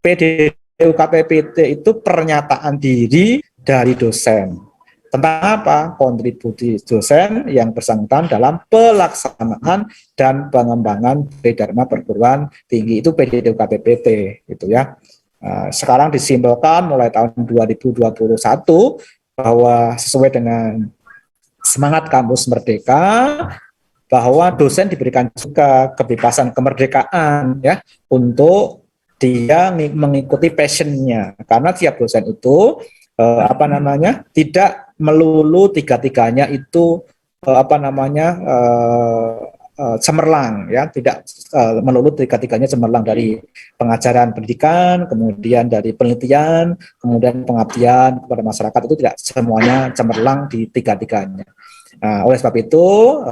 PDD UKTPT itu pernyataan diri dari dosen. Tentang apa? Kontribusi dosen yang bersangkutan dalam pelaksanaan dan pengembangan Dharma perguruan tinggi, itu PDD UKTPT gitu ya. Sekarang disimpulkan mulai tahun 2021 bahwa sesuai dengan semangat Kampus Merdeka, bahwa dosen diberikan juga kebebasan kemerdekaan ya untuk dia mengikuti passionnya, karena tiap dosen itu tidak melulu tiga-tiganya itu cemerlang ya, tidak melulu tiga-tiganya cemerlang, dari pengajaran pendidikan, kemudian dari penelitian, kemudian pengabdian kepada masyarakat, itu tidak semuanya cemerlang di tiga-tiganya. Nah, oleh sebab itu,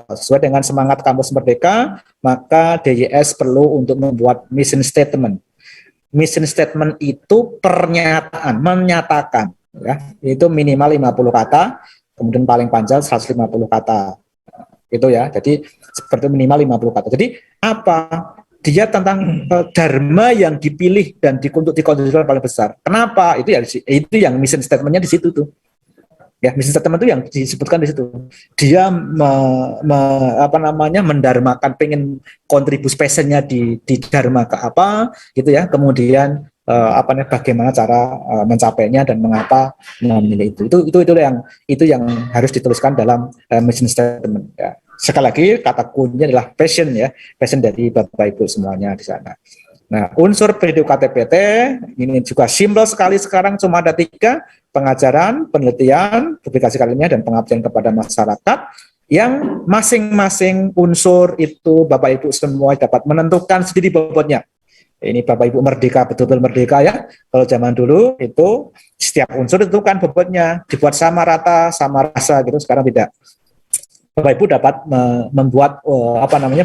sesuai dengan semangat Kampus Merdeka, maka DYS perlu untuk membuat mission statement. Mission statement itu pernyataan, menyatakan, ya, itu minimal 50 kata, kemudian paling panjang 150 kata. Itu ya, jadi seperti minimal 50 kata. Jadi apa? Dia tentang dharma yang dipilih dan untuk dikontribusikan paling besar. Kenapa? Itu yang mission statement-nya di situ tuh. Ya, mission statement itu yang disebutkan di situ. Dia mendarmakan, pengen kontribusi passionnya di dharma ke apa gitu ya. Kemudian bagaimana cara mencapainya dan mengapa memilih itu. Itu yang harus dituliskan dalam mission statement ya. Sekali lagi, kata kuncinya adalah passion ya, passion dari Bapak Ibu semuanya di sana. Nah, unsur PDD UKTPT ini juga simpel sekali sekarang, cuma ada 3: pengajaran, penelitian, publikasi ilmiah, dan pengabdian kepada masyarakat, yang masing-masing unsur itu Bapak Ibu semua dapat menentukan sendiri bobotnya. Ini Bapak Ibu merdeka, betul-betul merdeka ya. Kalau zaman dulu itu setiap unsur itu kan bobotnya dibuat sama rata, sama rasa gitu. Sekarang tidak. Bapak Ibu dapat membuat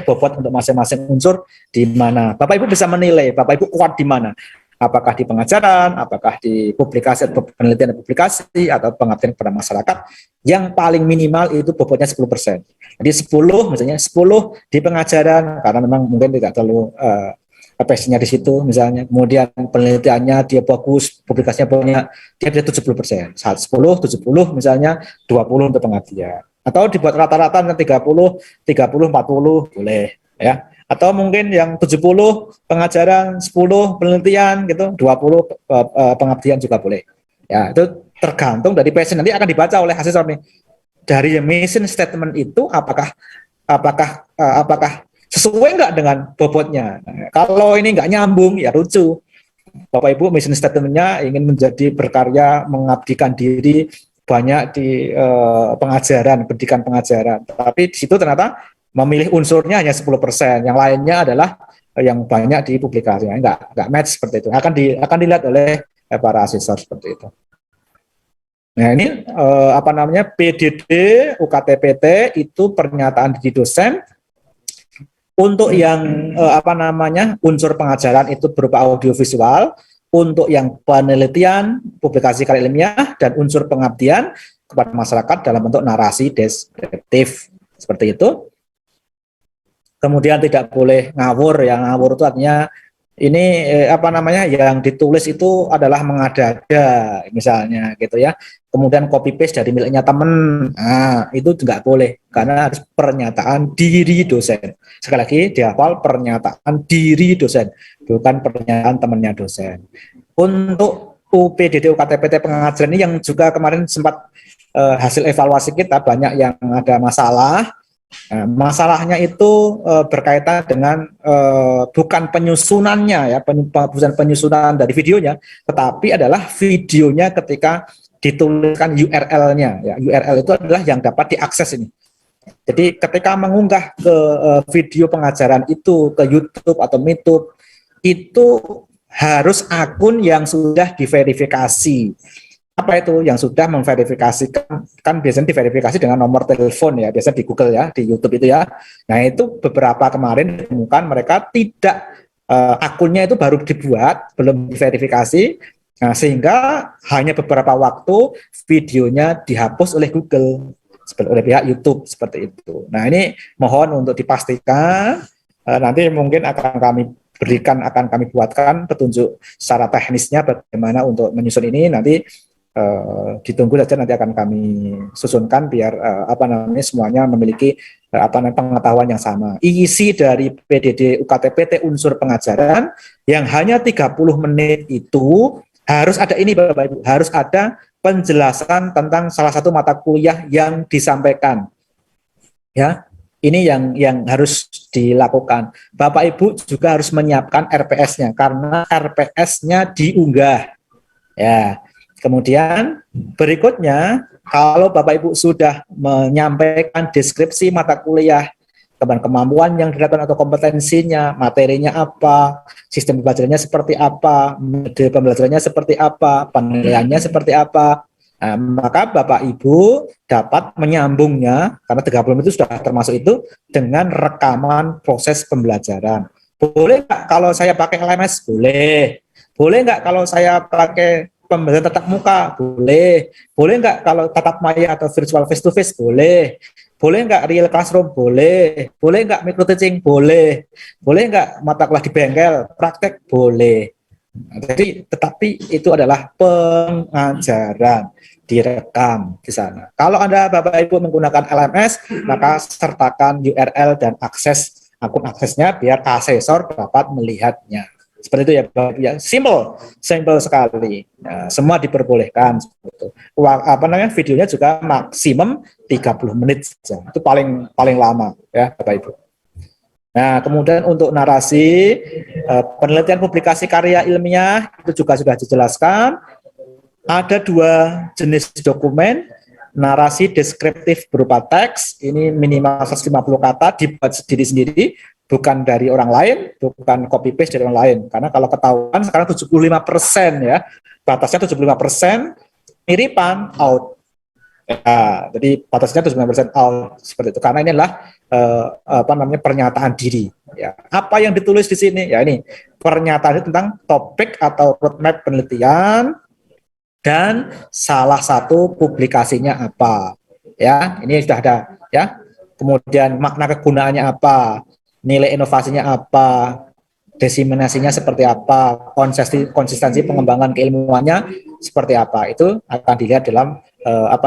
bobot untuk masing-masing unsur di mana. Bapak Ibu bisa menilai Bapak Ibu kuat di mana. Apakah di pengajaran, apakah di publikasi, penelitian dan publikasi, atau pengabdian kepada masyarakat. Yang paling minimal itu bobotnya 10%. Jadi 10 misalnya 10 di pengajaran, karena memang mungkin tidak terlalu passionnya di situ misalnya. Kemudian penelitiannya dia bagus, publikasinya banyak, dia bisa 70%. Saat 10, 70 misalnya, 20 untuk pengabdian. Atau dibuat rata-rata 30, 40 boleh ya. Atau mungkin yang 70 pengajaran, 10 penelitian gitu, 20 pengabdian juga boleh. Ya, itu tergantung dari passion. Nanti akan dibaca oleh asesor nih. Dari mission statement itu apakah sesuai nggak dengan bobotnya. Nah, kalau ini nggak nyambung, ya lucu. Bapak Ibu mission statement-nya ingin menjadi berkarya, mengabdikan diri banyak di pengajaran, pendidikan pengajaran. Tapi di situ ternyata memilih unsurnya hanya 10%, yang lainnya adalah yang banyak di publikasi. Enggak match seperti itu. Akan dilihat oleh para asesor seperti itu. Nah, ini PDD UKTPT itu pernyataan di dosen. Untuk yang unsur pengajaran itu berupa audiovisual, untuk yang penelitian, publikasi karya ilmiah, dan unsur pengabdian kepada masyarakat dalam bentuk narasi deskriptif seperti itu. Kemudian tidak boleh ngawur. Yang ngawur itu artinya ini yang ditulis itu adalah mengada-ada misalnya gitu ya. Kemudian copy paste dari miliknya teman. Nah, itu nggak boleh karena harus pernyataan diri dosen. Sekali lagi di awal, pernyataan diri dosen, bukan pernyataan temannya dosen. Untuk UPDD UKTPT pengajaran ini yang juga kemarin sempat hasil evaluasi kita banyak yang ada masalah. Nah, masalahnya itu berkaitan dengan bukan penyusunannya ya, bukan penyusunan dari videonya, tetapi adalah videonya ketika dituliskan URL-nya ya. URL itu adalah yang dapat diakses ini. Jadi ketika mengunggah ke video pengajaran itu ke YouTube atau MeTube, itu harus akun yang sudah diverifikasi. Apa itu yang sudah memverifikasikan? Kan biasanya diverifikasi dengan nomor telepon ya, biasanya di Google ya, di YouTube itu ya. Nah, itu beberapa kemarin ditemukan mereka tidak akunnya itu baru dibuat, belum diverifikasi, sehingga hanya beberapa waktu videonya dihapus oleh Google, oleh pihak YouTube seperti itu. Nah, ini mohon untuk dipastikan, nanti mungkin akan kami berikan, akan kami buatkan petunjuk secara teknisnya bagaimana untuk menyusun ini. Nanti ditunggu saja, nanti akan kami susunkan biar semuanya memiliki pengetahuan yang sama. Isi dari PDD UKT-PT unsur pengajaran yang hanya 30 menit itu harus ada ini Bapak Ibu, harus ada penjelasan tentang salah satu mata kuliah yang disampaikan. Ya, ini yang harus dilakukan. Bapak Ibu juga harus menyiapkan RPS-nya karena RPS-nya diunggah. Ya. Kemudian berikutnya, kalau Bapak Ibu sudah menyampaikan deskripsi mata kuliah, kemampuan yang dilakukan atau kompetensinya, materinya apa, sistem pembelajarannya seperti apa, metode pembelajarannya seperti apa, penilaiannya seperti apa, maka Bapak Ibu dapat menyambungnya, karena 30 menit itu sudah termasuk itu, dengan rekaman proses pembelajaran. Boleh nggak kalau saya pakai LMS? Boleh. Boleh nggak kalau saya pakai pembelajaran tatap muka? Boleh. Boleh nggak kalau tatap maya atau virtual face to face? Boleh. Boleh nggak real classroom? Boleh. Boleh nggak micro teaching? Boleh. Boleh nggak mata kuliah di bengkel? Praktek? Boleh. Nah, jadi, tetapi itu adalah pengajaran direkam di sana. Kalau Anda Bapak Ibu menggunakan LMS, maka sertakan URL dan akses akun aksesnya biar asesor dapat melihatnya. Seperti itu ya Bapak Ibu ya. Simple sekali. Nah, semua diperbolehkan seperti itu. Videonya juga maksimum 30 menit saja. Itu paling lama ya Bapak Ibu. Nah, kemudian untuk narasi, penelitian publikasi karya ilmiah itu juga sudah dijelaskan. Ada 2 jenis dokumen, narasi deskriptif berupa teks, ini minimal 150 kata, dibuat sendiri-sendiri, bukan dari orang lain, bukan copy paste dari orang lain. Karena kalau ketahuan sekarang 75% ya, batasnya 75%, miripan out. Ya, jadi batasnya 75% out seperti itu. Karena ini adalah pernyataan diri. Ya, apa yang ditulis di sini? Ya ini pernyataan tentang topik atau roadmap penelitian dan salah satu publikasinya apa. Ya, ini sudah ada. Ya, kemudian makna kegunaannya apa, nilai inovasinya apa, diseminasinya seperti apa, konsistensi pengembangan keilmuannya seperti apa, itu akan dilihat dalam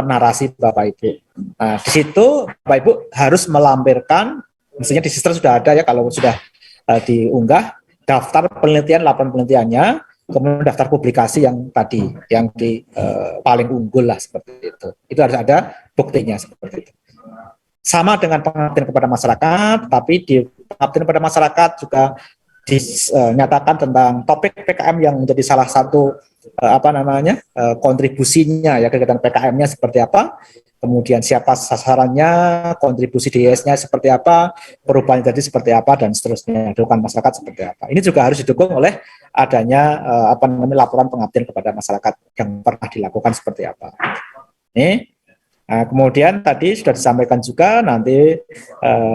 narasi Bapak Ibu. Nah, di situ Bapak Ibu harus melampirkan, mestinya di sistem sudah ada ya kalau sudah diunggah, daftar penelitian, laporan penelitiannya, kemudian daftar publikasi yang tadi, yang di paling unggul lah seperti itu. Itu harus ada buktinya seperti itu. Sama dengan pengabdian kepada masyarakat, tapi di pengabdian kepada masyarakat juga dinyatakan tentang topik PKM yang menjadi salah satu kontribusinya ya, kegiatan PKM-nya seperti apa, kemudian siapa sasarannya, kontribusi DS-nya seperti apa, perubahan jadi seperti apa, dan seterusnya, dukungan masyarakat seperti apa. Ini juga harus didukung oleh adanya laporan pengabdian kepada masyarakat yang pernah dilakukan seperti apa. Nah, kemudian tadi sudah disampaikan juga nanti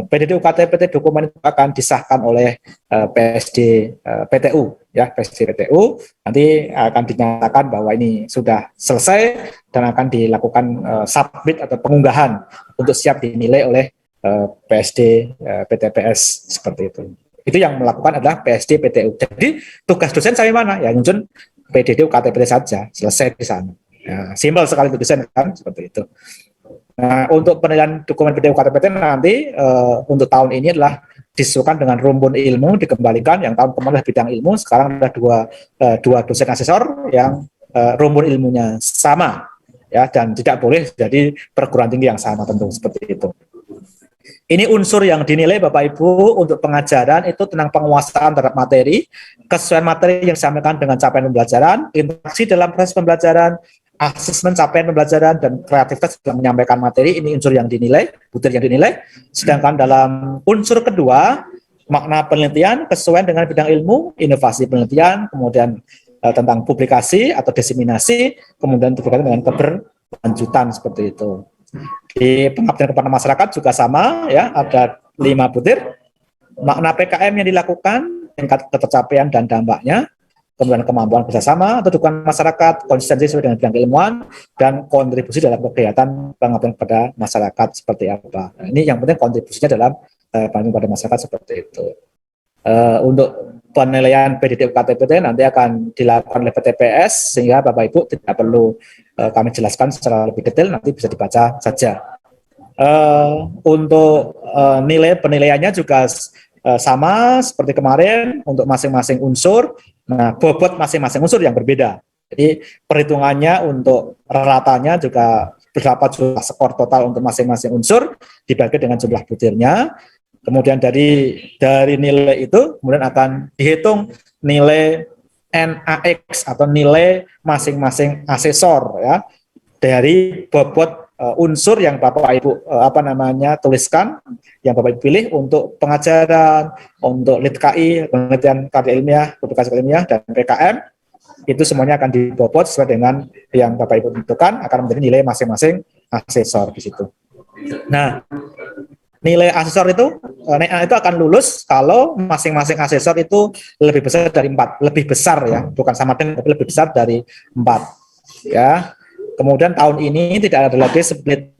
PDD UKT-PT dokumen itu akan disahkan oleh PSD PTU ya, PSD PTU nanti akan dinyatakan bahwa ini sudah selesai dan akan dilakukan submit atau pengunggahan untuk siap dinilai oleh PSD PTPS seperti itu. Itu yang melakukan adalah PSD PTU. Jadi tugas dosen sampai mana? Ya nyusun PDD UKT-PT saja, selesai di sana. Ya, simpel sekali tulisan kan seperti itu. Nah, untuk penilaian dokumen PDD UKT-PT nanti untuk tahun ini adalah disusun dengan rumpun ilmu dikembalikan, yang tahun kemarin bidang ilmu, sekarang ada dua dosen asesor yang rumpun ilmunya sama ya, dan tidak boleh jadi perguruan tinggi yang sama tentu seperti itu. Ini unsur yang dinilai Bapak Ibu untuk pengajaran itu tentang penguasaan terhadap materi, kesesuaian materi yang disampaikan dengan capaian pembelajaran, interaksi dalam proses pembelajaran, asesmen capaian pembelajaran, dan kreativitas dalam menyampaikan materi. Ini unsur yang dinilai, butir yang dinilai. Sedangkan dalam unsur kedua, makna penelitian, kesesuaian dengan bidang ilmu, inovasi penelitian, kemudian tentang publikasi atau diseminasi, kemudian berkaitan dengan keberlanjutan seperti itu. Di pengabdian kepada masyarakat juga sama ya, ada 5 butir. Makna PKM yang dilakukan, tingkat ketercapaian dan dampaknya, kemudian kemampuan kerjasama atau dukungan masyarakat, konsistensi sesuai dengan bidang keilmuan, dan kontribusi dalam kegiatan pengabdian kepada masyarakat seperti apa. Nah, ini yang penting kontribusinya dalam pengabdian kepada masyarakat seperti itu. Untuk penilaian PDD UKT-PT nanti akan dilakukan oleh PTPS, sehingga Bapak Ibu tidak perlu kami jelaskan secara lebih detail, nanti bisa dibaca saja. Untuk nilai penilaiannya juga sama seperti kemarin untuk masing-masing unsur. Nah, bobot masing-masing unsur yang berbeda. Jadi perhitungannya untuk ratanya juga berapa jumlah skor total untuk masing-masing unsur dibagi dengan jumlah butirnya. Kemudian dari nilai itu kemudian akan dihitung nilai NAX atau nilai masing-masing asesor ya dari bobot unsur yang Bapak Ibu tuliskan, yang Bapak Ibu pilih untuk pengajaran, untuk LITKI, penelitian karya ilmiah, publikasi ilmiah, dan PKM, itu semuanya akan dibobot sesuai dengan yang Bapak Ibu tentukan, akan menjadi nilai masing-masing asesor di situ. Nah, nilai asesor itu akan lulus kalau masing-masing asesor itu lebih besar dari 4, lebih besar ya, bukan sama dengan, tapi lebih besar dari 4 ya. Kemudian tahun ini tidak ada lagi split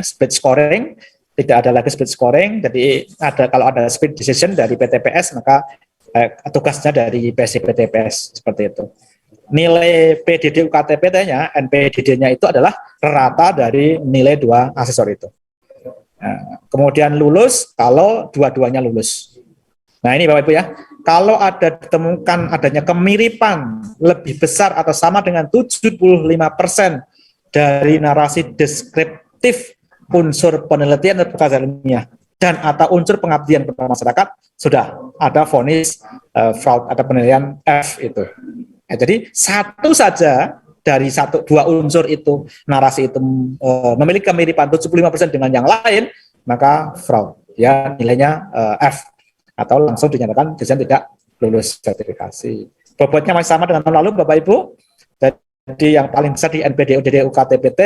split scoring, tidak ada lagi split scoring. Jadi kalau ada split decision dari PTPS, maka tugasnya dari PTPS seperti itu. Nilai PDD UKT-PT-nya, NPDD-nya itu adalah rata dari nilai 2 asesor itu. Nah, kemudian lulus kalau dua-duanya lulus. Nah, ini Bapak Ibu ya, kalau ada ditemukan adanya kemiripan lebih besar atau sama dengan 75% dari narasi deskriptif unsur penelitian dan pengajaran ilmiah dan atau unsur pengabdian kepada masyarakat, sudah ada vonis fraud atau penilaian F itu. Nah, jadi satu saja dari 1-2 unsur itu, narasi itu memiliki kemiripan 75% dengan yang lain, maka fraud ya, nilainya F atau langsung dinyatakan desain tidak lulus sertifikasi. Bobotnya masih sama dengan tahun lalu Bapak Ibu. Jadi yang paling besar di NPD UDD UKT-PT,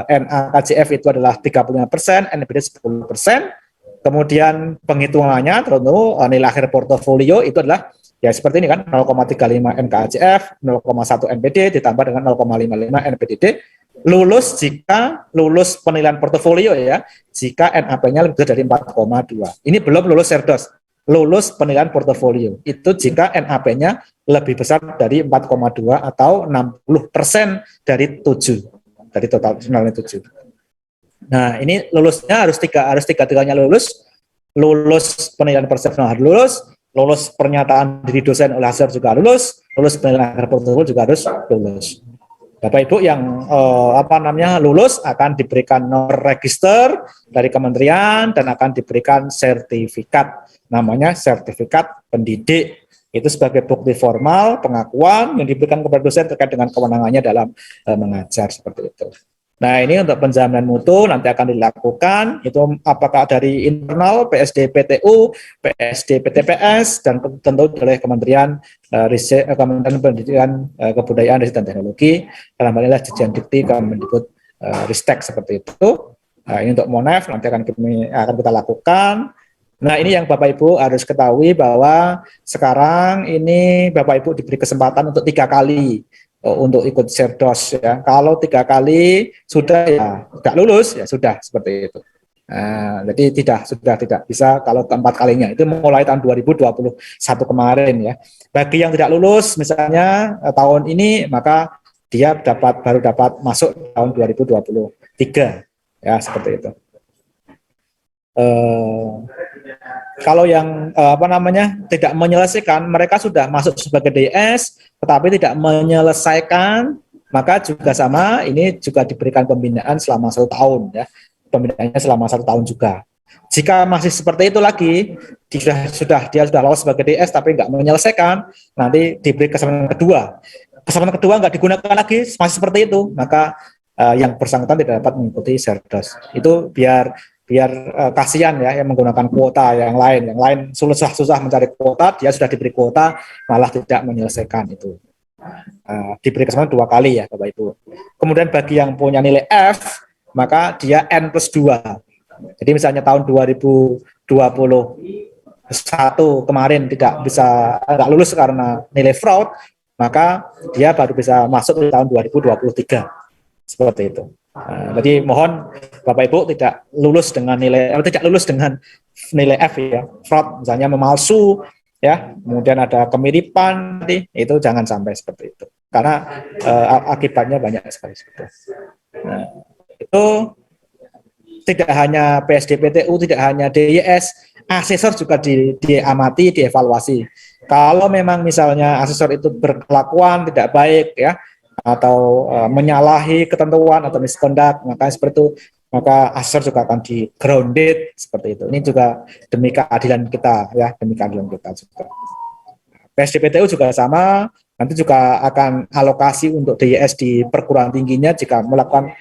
NAKJF itu adalah 35%, NPD 10%. Kemudian penghitungannya tentu nilai akhir portofolio itu adalah ya seperti ini kan, 0,35 NKJF, 0,1 NPD ditambah dengan 0,55 NPDD. Lulus jika lulus penilaian portofolio ya, jika NAP-nya lebih dari 4,2. Ini belum lulus Serdos. Lulus penilaian portofolio itu jika NAP-nya lebih besar dari 4,2 atau 60% dari 7, dari total 7. Nah, ini lulusnya harus tiga-tiganya lulus penilaian persepsional harus lulus pernyataan diri dosen oleh hasil juga lulus penilaian akhir portofolio juga harus lulus. Bapak Ibu yang lulus akan diberikan nomor register dari kementerian dan akan diberikan sertifikat, namanya sertifikat pendidik. Itu sebagai bukti formal pengakuan yang diberikan kepada dosen terkait dengan kewenangannya dalam mengajar, seperti itu. Nah, ini untuk penjaminan mutu nanti akan dilakukan, itu apakah dari internal PSD PTU, PSD PTPS, dan tentu oleh Kementerian Kementerian Pendidikan, Kebudayaan, Riset dan Teknologi, dalam hal ini Dirjen Dikti Kemendikbud Ristek, seperti itu. Nah, ini untuk Monef nanti akan kita lakukan. Nah, ini yang Bapak Ibu harus ketahui bahwa sekarang ini Bapak Ibu diberi kesempatan untuk 3 kali untuk ikut Serdos ya. Kalau 3 kali sudah ya tidak lulus ya sudah, seperti itu. Nah, jadi sudah tidak bisa kalau keempat kalinya, itu mulai tahun 2021 kemarin ya. Bagi yang tidak lulus misalnya tahun ini, maka dia baru dapat masuk tahun 2023 ya, seperti itu. Kalau yang tidak menyelesaikan, mereka sudah masuk sebagai DS tetapi tidak menyelesaikan, maka juga sama, ini juga diberikan pembinaan selama 1 tahun ya, pembinaannya selama 1 tahun juga. Jika masih seperti itu lagi, dia sudah lolos sebagai DS tapi nggak menyelesaikan, nanti diberi kesempatan kedua nggak digunakan lagi, masih seperti itu, maka yang bersangkutan tidak dapat mengikuti Serdos. Itu biar kasihan ya yang menggunakan kuota yang lain susah mencari kuota, dia sudah diberi kuota malah tidak menyelesaikan itu. Diberi kesempatan 2 kali ya Bapak Ibu. Kemudian bagi yang punya nilai F, maka dia N+2. Jadi misalnya tahun 2021 kemarin tidak lulus karena nilai fraud, maka dia baru bisa masuk di tahun 2023. Seperti itu. Jadi mohon Bapak Ibu tidak lulus dengan nilai F ya, fraud, misalnya memalsu ya, kemudian ada kemiripan, itu jangan sampai seperti itu, karena akibatnya banyak sekali. Nah, itu tidak hanya PSDPTU, tidak hanya DYS, asesor juga diamati, dievaluasi. Kalau memang misalnya asesor itu berkelakuan tidak baik ya, atau menyalahi ketentuan atau misconduct, maka seperti itu, maka asesor juga akan di grounded seperti itu. Ini juga demi keadilan kita ya, demi keadilan kita juga. PSDPTU juga sama, nanti juga akan alokasi untuk DYS di perguruan tingginya jika melakukan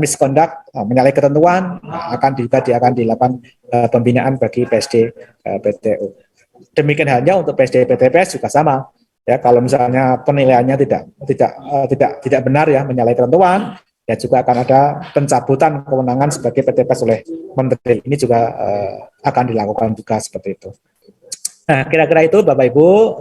misconduct, menyalahi ketentuan, akan dilakukan pembinaan bagi PSD PTU. Demikian halnya untuk PSD PTPS juga sama. Ya, kalau misalnya penilaiannya tidak benar ya, menyalahi ketentuan, ya juga akan ada pencabutan kewenangan sebagai PTPS oleh menteri. Ini juga akan dilakukan juga seperti itu. Nah, kira-kira itu Bapak Ibu